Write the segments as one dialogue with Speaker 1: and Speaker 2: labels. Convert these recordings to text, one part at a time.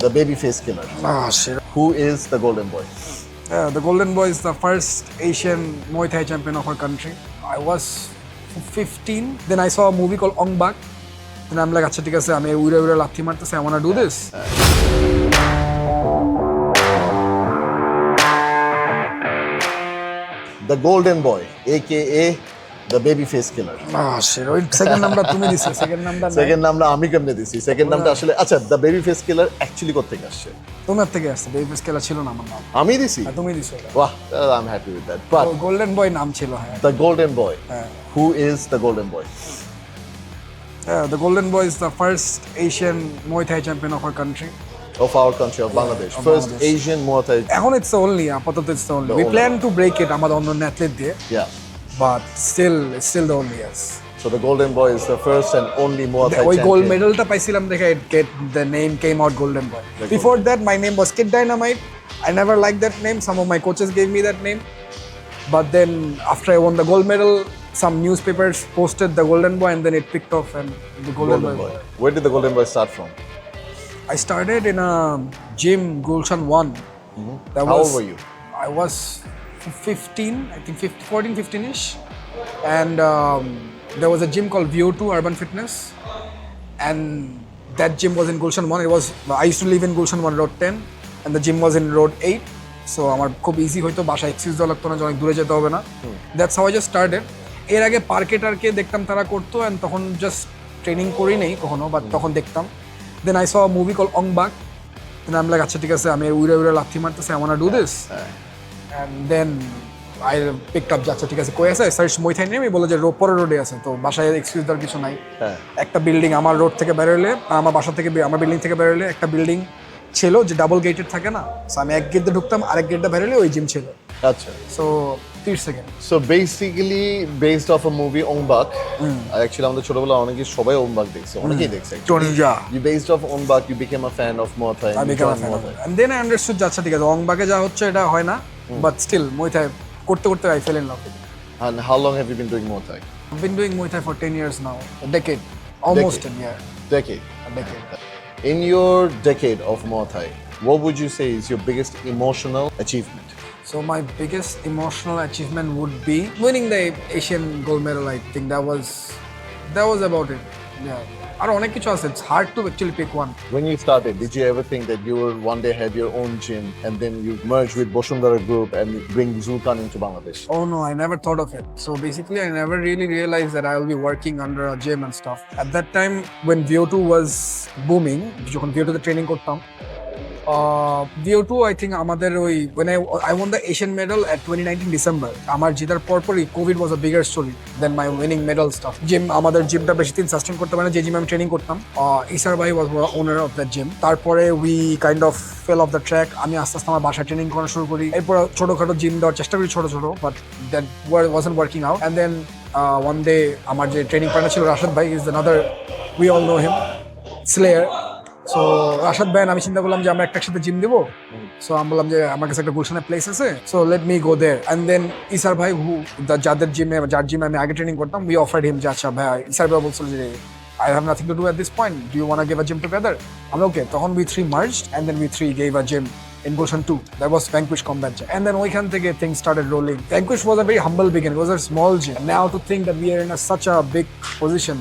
Speaker 1: the baby face killer.
Speaker 2: Ah, shit.
Speaker 1: Who is the Golden Boy?
Speaker 2: The Golden Boy is the first Asian Muay Thai champion of our country. I was 15. Then I saw a movie called Ong Bak. Then I'm like, acha, thik ase, ami ure lathi marteche, I want to do this.
Speaker 1: The Golden Boy, aka the baby face killer.
Speaker 2: Ah, shit. Second number tumi dise. Second number.
Speaker 1: Second নামটা আমি কেমনে দিছি? Second নামটা আসলে আচ্ছা the baby face killer actually কোথা থেকে আসছে?
Speaker 2: তোমার থেকে আসছে। বেবি ফেস খেলা ছিল না আমার নাম।
Speaker 1: আমি দিছি?
Speaker 2: তুমি দিছো।
Speaker 1: বাহ, I'm happy with that. But
Speaker 2: Golden Boy নাম ছিল হ্যাঁ।
Speaker 1: the Golden Boy. Who is the Golden Boy?
Speaker 2: The Golden Boy is the first Asian Muay Thai champion of our country.
Speaker 1: Of our country, of Bangladesh. First Asian Muay Thai.
Speaker 2: এখন it's the only, আপাতত it's the only. We plan to break it আমাদের অন্য athlete দিয়ে.
Speaker 1: Yeah.
Speaker 2: But it's still the only, yes.
Speaker 1: So the Golden Boy is the first and only Muay Thai
Speaker 2: ওই
Speaker 1: champion.
Speaker 2: gold medalটা পাইছিলাম দেখে the name came out Golden Boy. Before that my name was Kid Dynamite. I never liked that name. Some of my coaches gave me that name. But then after I won the gold medal, some newspapers posted the Golden Boy and then it picked off and the Golden Boy.
Speaker 1: Where did the Golden Boy start from?
Speaker 2: I started in a gym, Gulshan 1.
Speaker 1: How old were you?
Speaker 2: I was 15, I think 14, 15-ish. And there was a gym called VO2 Urban Fitness. And that gym was in Gulshan 1. I used to live in Gulshan 1 Road 10. And the gym was in Road 8. So আমার খুব easy হয়তো বাসা excuse দেওয়া লাগতো না যে অনেক দূরে যেতে হবে না। That's how I just started. এর আগে পার্কে টার্কে দেখতাম তারা করতো and তখন জাস্ট ট্রেনিং করি নেই কখনো, বাট তখন দেখতাম। Then I saw a movie called Ong Bak. Then I'm like, acha, thik ase, ami ure lathi marteche, I want to do this. And then I picked up, acha, thik ase, koi ase, search Muay Thai name, bolo je Ropore road e ase, to bashaye excuse dar kichu nai. Ekta building amar road theke beroile, amar basha theke amar building theke beroile, ekta building ছিল যে double gated থাকে না, so আমি এক gate দিয়ে ঢুকতাম, আরেক গেটটা বেরোলে ওই জিম ছিল।
Speaker 1: আচ্ছা,
Speaker 2: so 30 second.
Speaker 1: So basically based of a movie ওং বাক। অ্যাকচুয়ালি আমাদের ছোটবেলা অনেকেই সবাই ওং বাক দেখছে, অনেকেই দেখছে।
Speaker 2: টনিজা
Speaker 1: you based of Ong Bak, you became a fan of মুay thai।
Speaker 2: আমি became a fan and then I understood যে আচ্ছা ঠিক আছে, ওং বাকে যা হচ্ছে এটা হয় না, বাট স্টিল মুay thai করতে করতে I fail in love.
Speaker 1: And how long have you been doing muay thai?
Speaker 2: I've been doing Muay Thai for 10 years now. A decade. Almost 10 years.
Speaker 1: Decade.
Speaker 2: A decade.
Speaker 1: In your decade of Muay Thai, what would you say is your biggest emotional achievement?
Speaker 2: So my biggest emotional achievement would be winning the Asian gold medal. I think that was about it. Yeah. আর অনেক কিছু আছে, it's hard to actually pick one.
Speaker 1: When you started, did you ever think that you will one day have your own gym and then you merge with Boshundara Group and bring Zulcan into Bangladesh?
Speaker 2: Oh no, I never thought of it. So basically, I never really realized that I will be working under a gym and stuff. At that time, when VO2 was booming, যখন VO2 তে training করতাম, VO2 I think আমাদের ওই when I won the Asian medal at 2019 December, আমার জেতার পরপরই COVID was a bigger story than my winning medal stuff. Gym আমাদের জিমটা বেশি দিন সাস্টেইন করতে পারে না, যে জিমে আমি ট্রেনিং করতাম। ইসার ভাই was owner of that gym. তারপরে we kind of fell off the track. আমি আস্তে আস্তে আমার বাসায় ট্রেনিং করা শুরু করি। এরপর ছোটখাটো জিম দেওয়ার চেষ্টা করি, ছোট but that wasn't working out. And then one day আমার যে ট্রেনিং পার্টনার ছিল রাশাদ ভাই, is another, we all know him, Slayer. So Rashad ভাই আমি চিন্তা করলাম যে আমরা একসাথে জিম দেবো। সো আমি বললাম যে আমার কাছে একটা গুলশানের প্লেস আছে, so let me go there. And then ইসার ভাই যার জিমে আমি আগে ট্রেনিং করতাম, উই অফার্ড হিম যে আচ্ছা ভাই, ইসার ভাই বলছিল যে I have nothing to do at this point, do you want to give a gym together? I'm okay. তখন we three merged and then we three gave a gym in Gulshan 2. That was Vanquish Combat Gym. And then ওইখান থেকে things started rolling. Vanquish was a very humble beginning. It was a small gym. And now to think that we are in such a big position,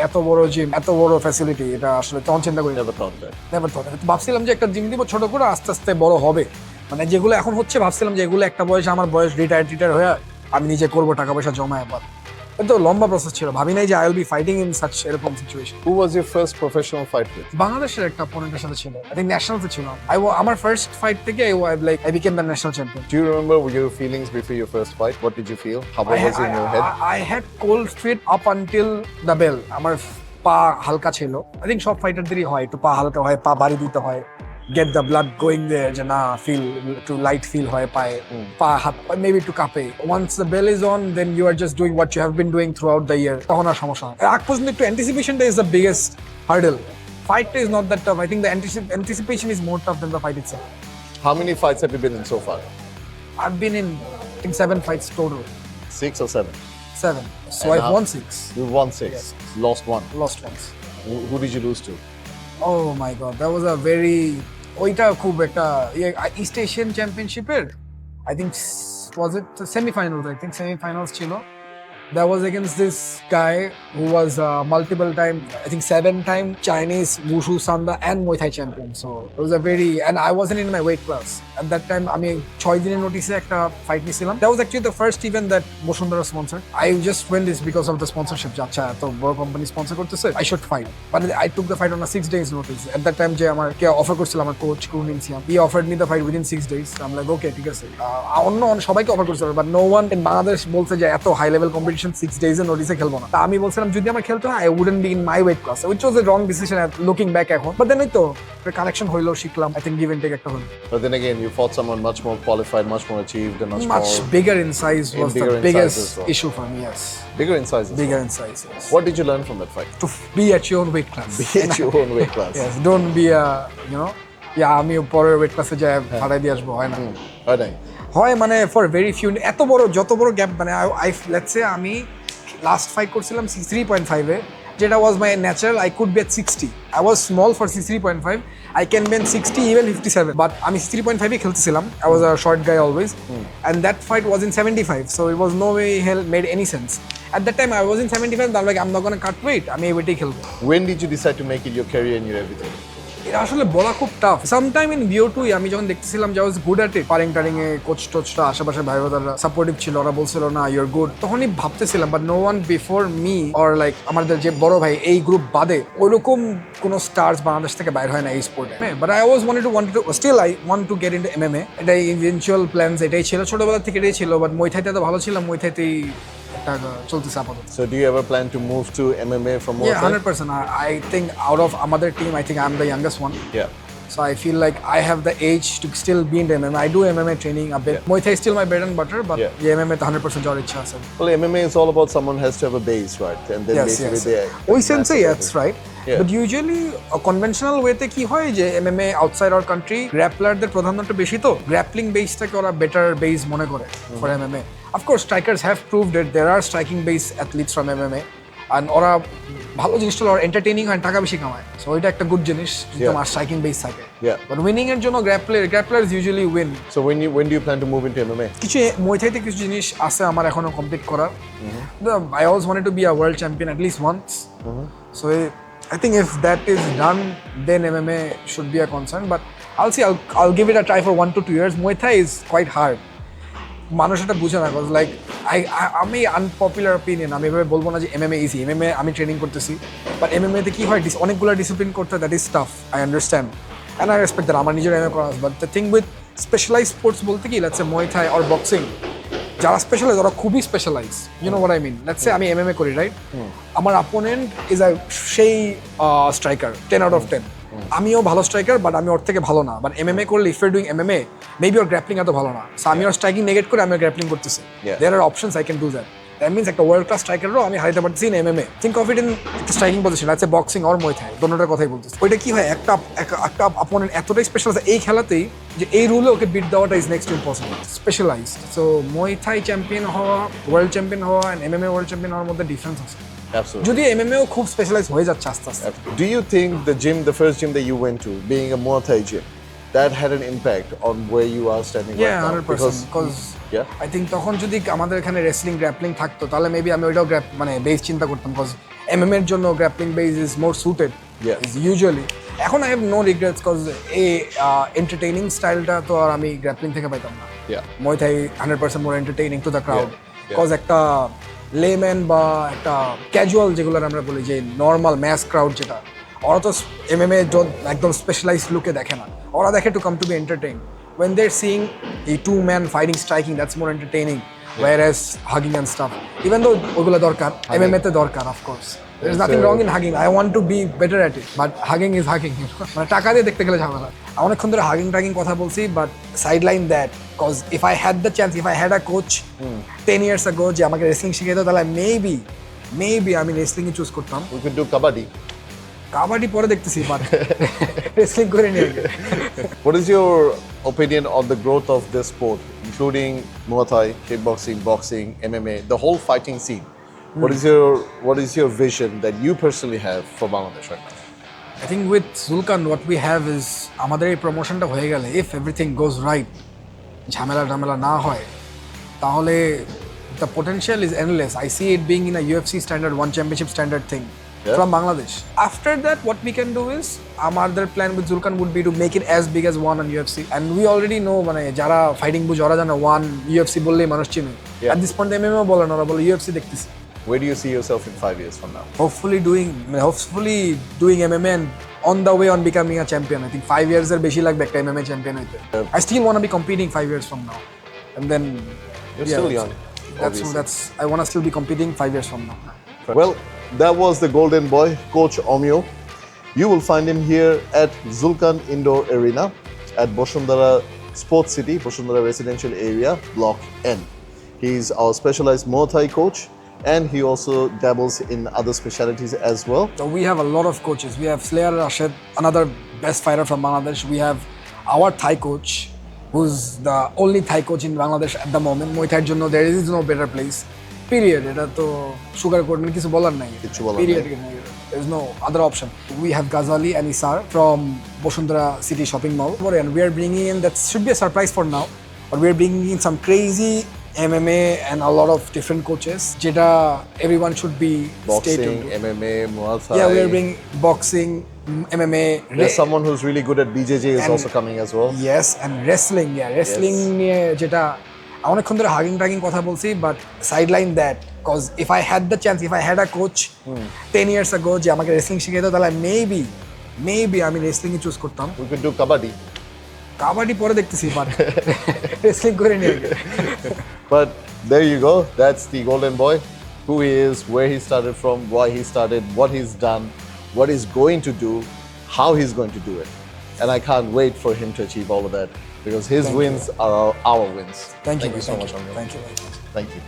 Speaker 2: এত বড় gym, এত বড় facility, এটা আসলে তখন চিন্তা করি নেভার থট। ভাবছিলাম যে একটা জিম দিব ছোট করে, আস্তে আস্তে বড় হবে। মানে যেগুলো এখন হচ্ছে, ভাবছিলাম যে এগুলো একটা বয়সে আমার বয়স রিটায়ার হয়ে আমি নিজে করবো, টাকা পয়সা জমায়। বাট এটা লম্বা প্রসেস ছিল, ভাবি নাই যে I will be fighting in such এরকম situation.
Speaker 1: Who was your first professional fight with?
Speaker 2: বাংলাদেশের একটা অপোনেন্টের সাথে ছিল, আই থিংক ন্যাশনালসে ছিল। আমার ফার্স্ট ফাইট থেকে I became the national champion.
Speaker 1: Do you remember your feelings before your first fight? What did you feel? How was it in your head?
Speaker 2: I had cold feet up until the bell. আমার পা হালকা ছিল। I think সব ফাইটারদেরই হয়, একটু পা হালকা হয়, পা বাড়ি দিতে হয়, get the blood going there, যে না feel to light feel হয় পায়ে, পা হাত maybe একটু কাঁপে। Once the bell is on, then you are just doing what you have been doing throughout the year. তখন আর সমস্যা হয়। আগ পর্যন্ত একটু anticipationটা is the biggest hurdle. Fight is not that tough. I think the anticipation is more tough than the fight itself.
Speaker 1: How many fights have you been in so far?
Speaker 2: I've been in, I think 7 fights total.
Speaker 1: 6 or 7?
Speaker 2: 7. So I've won 6.
Speaker 1: You won 6. Yes. Lost 1.
Speaker 2: Lost once.
Speaker 1: Who did you lose to?
Speaker 2: Oh my God, that was a very ওইটা খুব একটা east Asian চ্যাম্পিয়নশিপের I think was it semi-finals? I think semi-finals ছিল. That was against this guy who was multiple time, I think 7-time Chinese Wushu Sanda and Muay Thai champion. So it was a very, and I wasn't in my weight class at that time. I mean, 6 দিনের নোটিসে একটা fight নিছিলাম. That was actually the first event that Boshundara sponsored. I just went this because of the sponsorship. আচ্ছা তো বড় company sponsor করতেছে, I should fight. But I took the fight on a 6 days notice. At that time যে আমাকে offer করছিল আমার coach Kunin Siam, he offered me the fight within 6 days. I'm like, okay, ঠিক আছে. অন্য সবাইকে offer করছিল, but no one in Bangladesh বলছে যে এত হাই লেভেল কম্পিটিশন 6 days এর নোটিসে খেলবো না. তা আমি বলছিলাম যদি আমার খেলতে হয় I wouldn't be in my weight class, which was a wrong decision looking back এখন. But then ওই তো কানেকশন হইলো, শিখলাম. I think give and take একটা হলো.
Speaker 1: But then again, you fought someone much more qualified, much more achieved, and
Speaker 2: much bigger in size was the biggest issue for me. Yes,
Speaker 1: bigger in size.
Speaker 2: Bigger in size. Yes.
Speaker 1: What did you learn from that fight?
Speaker 2: To be at your own weight class.
Speaker 1: Be at your own weight class.
Speaker 2: Yes, don't be a, you know, আমি পরের wait ক্লাসে যাই হারাই দিয়ে আসবো, হয় না?
Speaker 1: হয় নাই?
Speaker 2: হয় মানে ফর ভেরি ফিউ, এত বড় যত বড় গ্যাপ, মানে আই লেটস সে আমি লাস্ট ফাইট করছিলাম 63.5 এ, যেটা was my natural. I could be at 60. I was small for 63.5. I can be 60, even 57. But আমি 63.5 এ খেলতেছিলাম. I was a short guy always. And that fight was in 75. So it was no way hell made any sense. At that time I was in 75. I'm like, I'm not gonna cut weight. আমি এই ওয়েটেই খেলবো.
Speaker 1: When did you decide to make it your career and your everything?
Speaker 2: এটা আসলে বলা খুব tough. Sometime in VO2 আমি যখন দেখতেছিলাম যে I was good at it, পারিং টারিং এ কোচ টোচরা আশেপাশে ভাই বোনেরা সাপোর্টিভ ছিল, ওরা বলছিল না ইউর গুড, তখনই ভাবতেছিলাম. But no one before me or like আমাদের যে বড় ভাই এই গ্রুপ বাদে ওইরকম কোনো স্টার্স বাংলাদেশ থেকে বাইর হয় না এই স্পোর্টে. But I always wanted to still I want to get into MMA. এটাই ইভেনচুয়াল প্ল্যানস, এটাই ছিল ছোটবেলা থেকে, এটাই ছিল. বাট মুই থাইতে তো ভালো ছিলাম, মুই থাইতেই চলতেছে আপাতত.
Speaker 1: So do you ever plan to move to MMA from Muay Thai?
Speaker 2: Yeah, 100%. I think out of আমাদের team, I think I'm the youngest one.
Speaker 1: Yeah.
Speaker 2: So I feel like I have the age to still be in the MMA. I do MMA training a bit.
Speaker 1: Yeah.
Speaker 2: Muay Thai is still my bread and butter, but
Speaker 1: Yeah.
Speaker 2: MMA to 100% যাওয়ার ইচ্ছা আছে.
Speaker 1: Well, MMA is all about someone has to have a base, right? And then basically they
Speaker 2: ওই সেন্সে that's right.
Speaker 1: Yeah.
Speaker 2: But usually conventional ওয়েতে কি হয় যে MMA outside our country গ্র্যাপলারদের প্রাধান্যটা বেশি, তো গ্র্যাপলিং বেসটাকে ওরা বেটার বেস মনে করে for MMA. Of course strikers have proved it. There are striking base athletes from MMA. And ওরা ভালো জিনিসটা ওরা এন্টারটেইনিং হয়, টাকা বেশি কামায়. সো এটা একটা গুড জিনিস যদি তোমার স্ট্রাইকিং বেস থাকে. বাট উইনিং এর জন্য grapplers usually win.
Speaker 1: So when do you plan to move into MMA?
Speaker 2: কিছু মুই থাইতে কিছু জিনিস আছে আমার এখনো কমপ্লিট করার. I always wanted to be a world champion at least once. So I think if that is done, then MMA should be a concern. But I'll see. I'll give it a try for 1 to 2 years. Muay Thai is quite hard. মানুষ এটা বুঝে না, because like আমি unpopular opinion, আমি এভাবে বলবো না যে MMA ইজি. MMA আমি ট্রেনিং করতেছি, বাট MMA তে কি হয় অনেকগুলো ডিসিপ্লিন করতে, that is tough. I understand and I respect that. আমার নিজের MMA করা আছে, but the thing with specialise sports বলতে কি, let's say Muay Thai or boxing, যারা স্পেশালাইজ ওরা খুবই specialise. You know what I mean? Let's say আমি MMA করি, রাইট? আমার অপোনেন্ট ইজ আ সেই স্ট্রাইকার 10 out of 10. আমিও ভালো স্ট্রাইকার, বাট আমি ওর থেকে ভালো না. বাট MMA করলে if your doing MMA, maybe or grappling এত ভালো না. সো আমি ওর স্ট্রাইকিং নেগেট করে আমি গ্র্যাপলিং করতেছি. There are options I can do that. That means একটা ওয়ার্ল্ড ক্লাস স্ট্রাইকারও আমি হারাইতে পারতেছি in MMA. Think of it in striking position, আছে বক্সিং অর মুই থাই, দোনোটার কথাই বলতেছি. ওইটা কি হয়, একটা অপোনেন্ট এতটাই স্পেশাল আছে এই খেলাতেই যে এই রুলে ওকে বিট দেওয়াটা is next impossible. Specialised. So Muay Thai champion হওয়া, ওয়ার্ল্ড চ্যাম্পিয়ন হওয়া অ্যান্ড MMA ওয়ার্ল্ড চ্যাম্পিয়ন হওয়ার মধ্যে ডিফারেন্স আছে.
Speaker 1: Absolutely.
Speaker 2: যদি MMA খুব স্পেশালাইজ হয়ে যাচ্ছে আস্তে আস্তে.
Speaker 1: Do you think the first gym that you went to, being a Muay Thai gym, that had an impact on where you are standing right now?
Speaker 2: 100%. Because I think তখন যদি আমাদের এখানে wrestling grappling থাকতো, তাহলে maybe আমি ওইটাও মানে base চিন্তা করতাম. বিকজ MMA এর জন্য grappling base is more suited usually. এখন I have no regrets, because এই এন্টারটেইনিং স্টাইলটা তো আর আমি গ্র্যাপলিং থেকে পাইতাম না. Muay Thai 100% more entertaining to the crowd. Because একটা লেম্যান বা একটা ক্যাজুয়াল যেগুলো আমরা বলি যে নর্মাল ম্যাস ক্রাউড, যেটা ওরা তো MMA একদম স্পেশালাইজ লুকে দেখে না. ওরা দেখে to come to be entertain. When they're seeing a two-man fighting, striking, that's more entertaining. Whereas hugging and stuff, even though ওগুলো দরকার, MMA তে দরকার, of course. There's nothing wrong in hugging. I want to be better at it, but hugging is hugging. মানে টাকা দিয়ে দেখতে গেলে ঝামেলা. অনেকক্ষণ ধরে হাগিং টাগিং কথা বলছি, but sideline that, because if I had the chance, if I had a coach 10 years ago যে আমাকে রেসলিং শিখিয়ে দিত, তাহলে মেবি আমি রেসলিংই চুজ করতাম.
Speaker 1: We could do kabaddi.
Speaker 2: Kabaddi পরে দেখতেছি, বাট রেসলিং করে নিয়ে.
Speaker 1: What is your opinion on the growth of this sport, including Muay Thai, kickboxing, boxing, MMA, the whole fighting scene? What is your vision that you personally have for Bangladesh right now?
Speaker 2: I think with Zulcan, what we have is আমাদের এই প্রমোশনটা হয়ে গেলে if everything goes right, ঝামেলা না হয়, তাহলে the potential is endless. I see it being in a UFC standard, one championship standard thing from Bangladesh. After that, what we can do is, our plan with Zulcan would be to make it as big as one on UFC. And we already know, মানে যারা fighting বুঝ ওরা জানে one UFC বললেই মানুষ চিনে। At this point, MMA বলে না, ওরা বলে UFC দেখতেছি।
Speaker 1: Where do you see yourself in 5 years from now?
Speaker 2: Hopefully doing MMA and on the way on becoming a champion. I think 5 years এর বেশি লাগবে একটা MMA champion হইতে। I still want to be competing 5 years from now. And then
Speaker 1: You're still young.
Speaker 2: That's I want to still be competing 5 years from now.
Speaker 1: Well, that was the Golden Boy, Coach Omeo. You will find him here at Zulcan Indoor Arena at Boshundara Sports City, Boshundara Residential Area, Block N. He's our specialized Muay Thai coach, and he also dabbles in other specialties as well.
Speaker 2: So we have a lot of coaches. We have Slayer Rashid, another best fighter from Bangladesh. We have our Thai coach, who's the only Thai coach in Bangladesh at the moment. Muay Thai জন্য there is no better place. Period. এটা তো sugar coat মানে কিছু বলার নাই। Period. There is no other option. We have Ghazali and Isar from Boshundara City Shopping Mall, and we are bringing in, that should be a surprise for now, but we are bringing in some crazy MMA and a lot of different coaches. যেটা everyone should be stay
Speaker 1: Boxing,
Speaker 2: tuned.
Speaker 1: MMA, Muay Thai.
Speaker 2: Yeah, we are bringing boxing, MMA.
Speaker 1: There's someone who's really good at BJJ is also coming as well.
Speaker 2: Yes, and wrestling. Yeah, wrestling নিয়ে যেটা অনেকক্ষণ ধরে hugging কথা বলছি, but sideline that, because if I had the chance, if I had a coach 10 years ago যে আমাকে wrestling শিখিয়ে দিত, তাহলে maybe আমি wrestling চুজ করতাম।
Speaker 1: We could do kabaddi.
Speaker 2: Kabaddi পরে দেখতেছি, but wrestling করে নিয়ে আগে।
Speaker 1: But there you go. That's the Golden Boy. Who he is, where he started from, why he started, what he's done, what he's going to do, how he's going to do it. And I can't wait for him to achieve all of that, because his wins are our wins.
Speaker 2: Thank you
Speaker 1: so
Speaker 2: so
Speaker 1: much, Omeo.
Speaker 2: Thank you very much.
Speaker 1: Thank you.